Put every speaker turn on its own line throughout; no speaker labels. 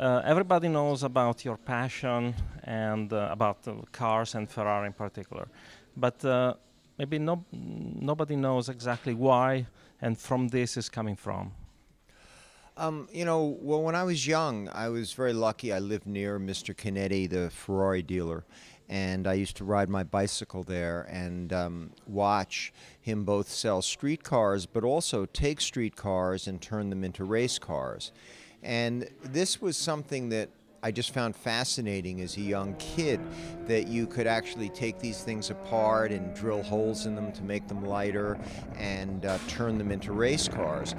Everybody knows about your passion and about cars and Ferrari in particular, but maybe nobody knows exactly why and from this is coming from.
Well, when I was young, I was very lucky. I lived near Mr. Canetti, the Ferrari dealer, and I used to ride my bicycle there and watch him both sell street cars, but also take street cars and turn them into race cars. And this was something that I just found fascinating as a young kid, that you could actually take these things apart and drill holes in them to make them lighter and turn them into race cars.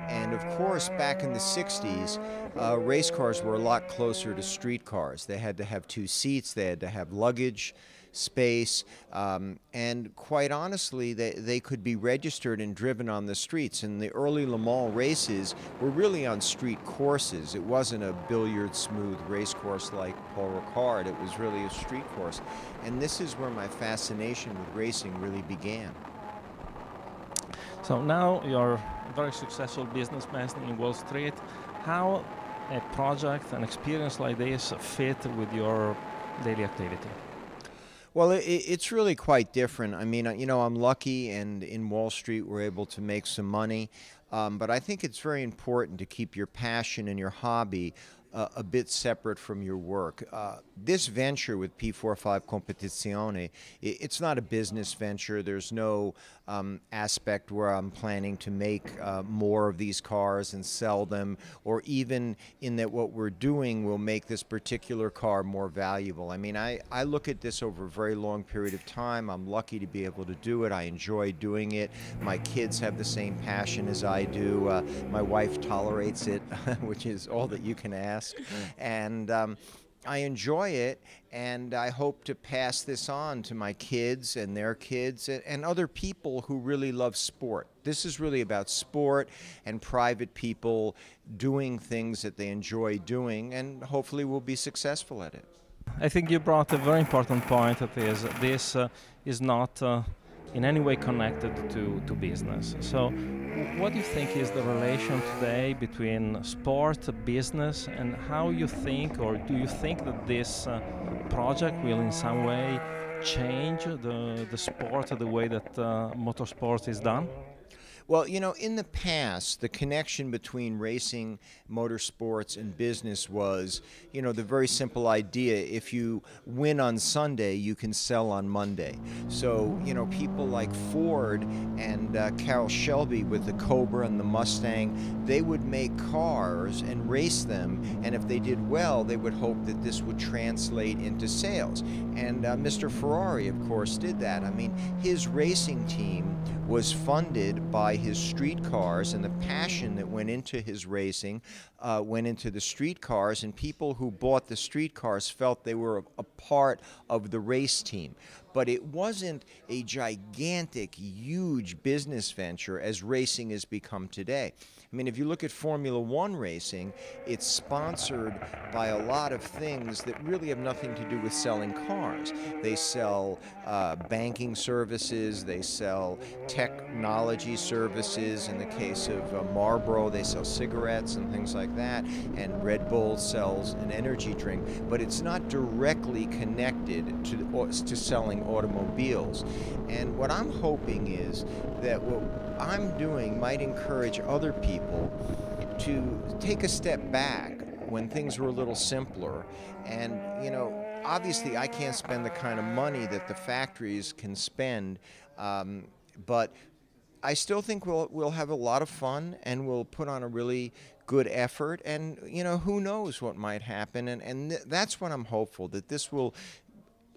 And of course, back in the 60s, race cars were a lot closer to street cars. They had to have two seats, they had to have luggage space, and quite honestly, they could be registered and driven on the streets. And the early Le Mans races were really on street courses. It wasn't a billiard smooth race course like Paul Ricard. It was really a street course. And this is where my fascination with racing really began.
So now you're a very successful businessman in Wall Street. How a project, an experience like this fit with your daily activity?
Well, it's really quite different. I mean, I'm lucky, and in Wall Street we're able to make some money, but I think it's very important to keep your passion and your hobby a bit separate from your work. This venture with P45 Competizione, it's not a business venture. There's no aspect where I'm planning to make more of these cars and sell them, or even in that what we're doing will make this particular car more valuable. I mean, I look at this over a very long period of time. I'm lucky to be able to do it. I enjoy doing it. My kids have the same passion as I do. My wife tolerates it, which is all that you can ask. And I enjoy it, and I hope to pass this on to my kids and their kids and other people who really love sport. This is really about sport and private people doing things that they enjoy doing, and hopefully we'll be successful at it.
I think you brought a very important point, that is, this is not in any way connected to business. So what do you think is the relation today between sport, business, and how you think, or do you think that this project will in some way change the sport, the way that motorsport is done?
Well, in the past, the connection between racing, motorsports, and business was, the very simple idea: if you win on Sunday, you can sell on Monday. So, people like Ford and Carroll Shelby with the Cobra and the Mustang, they would make cars and race them, and if they did well, they would hope that this would translate into sales. And Mr. Ferrari, of course, did that. I mean, his racing team was funded by his street cars, and the passion that went into his racing went into the street cars, and people who bought the street cars felt they were a part of the race team. But it wasn't a gigantic, huge business venture as racing has become today. I mean, if you look at Formula One racing, it's sponsored by a lot of things that really have nothing to do with selling cars. They sell banking services, they sell technology services. In the case of Marlboro, they sell cigarettes and things like that, and Red Bull sells an energy drink, but it's not directly connected to selling automobiles. And what I'm hoping is that what I'm doing might encourage other people to take a step back when things were a little simpler. And, obviously I can't spend the kind of money that the factories can spend, but I still think we'll have a lot of fun, and we'll put on a really good effort, and who knows what might happen, and that's what I'm hopeful, that this will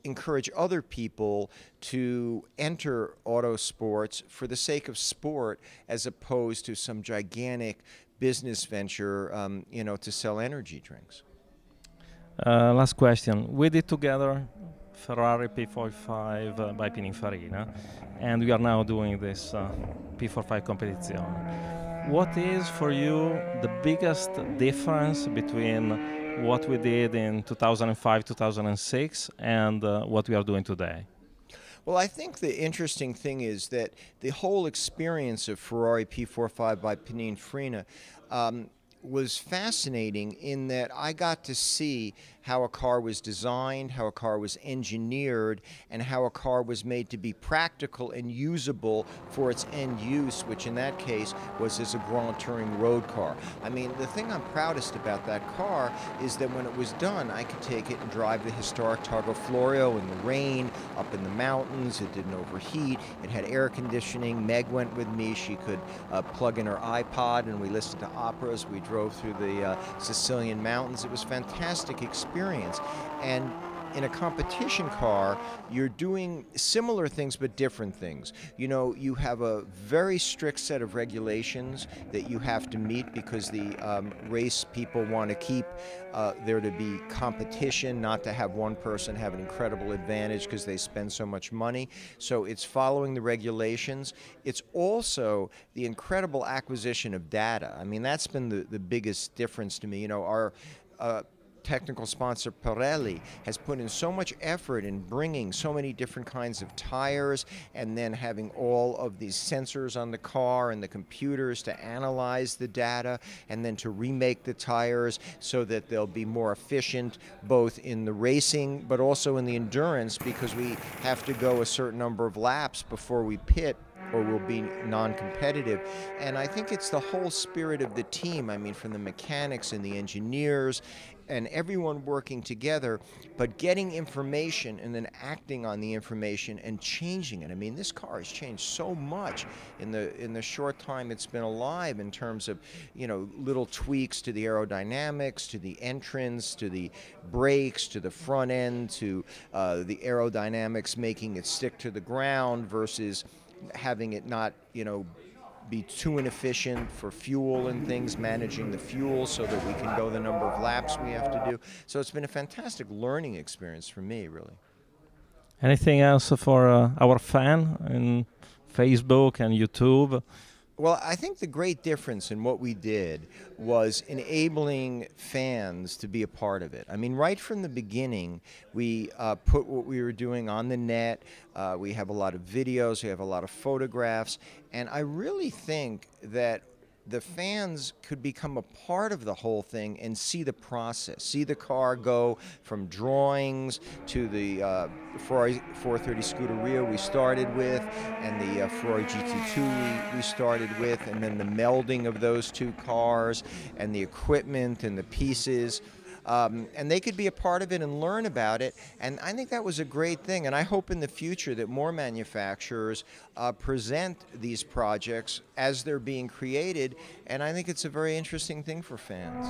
encourage other people to enter auto sports for the sake of sport, as opposed to some gigantic business venture, to sell energy drinks.
Last question. We did together Ferrari P45 by Pininfarina, and we are now doing this P45 Competizione. What is for you the biggest difference between what we did in 2005, 2006, and what we are doing today?
Well, I think the interesting thing is that the whole experience of Ferrari P45 by Pininfarina, was fascinating in that I got to see how a car was designed, how a car was engineered, and how a car was made to be practical and usable for its end use, which in that case was as a Grand Touring road car. I mean, the thing I'm proudest about that car is that when it was done, I could take it and drive the historic Targa Florio in the rain, up in the mountains. It didn't overheat. It had air conditioning. Meg went with me. She could plug in her iPod, and we listened to operas. We drove through the Sicilian mountains. It was a fantastic experience. And in a competition car, you're doing similar things but different things. You know, you have a very strict set of regulations that you have to meet because the race people want to keep there to be competition, not to have one person have an incredible advantage because they spend so much money. So it's following the regulations. It's also the incredible acquisition of data. I mean, that's been the biggest difference to me. You know, our technical sponsor Pirelli has put in so much effort in bringing so many different kinds of tires and then having all of these sensors on the car and the computers to analyze the data and then to remake the tires so that they'll be more efficient both in the racing but also in the endurance, because we have to go a certain number of laps before we pit or we'll be non-competitive. And I think it's the whole spirit of the team. I mean, from the mechanics and the engineers and everyone working together, but getting information and then acting on the information and changing it. I mean, this car has changed so much in the short time it's been alive in terms of, you know, little tweaks to the aerodynamics, to the entrance, to the brakes, to the front end, to the aerodynamics making it stick to the ground versus having it not, you know, be too inefficient for fuel and things, managing the fuel so that we can go the number of laps we have to do. So it's been a fantastic learning experience for me, really.
Anything else for our fan in Facebook and YouTube?
Well, I think the great difference in what we did was enabling fans to be a part of it. I mean, right from the beginning, we put what we were doing on the net. We have a lot of videos, we have a lot of photographs, and I really think that the fans could become a part of the whole thing and see the process, see the car go from drawings to the Ferrari 430 Scuderia we started with, and the Ferrari GT2 we started with, and then the melding of those two cars and the equipment and the pieces. And they could be a part of it and learn about it, and I think that was a great thing. And I hope in the future that more manufacturers present these projects as they're being created, and I think it's a very interesting thing for fans.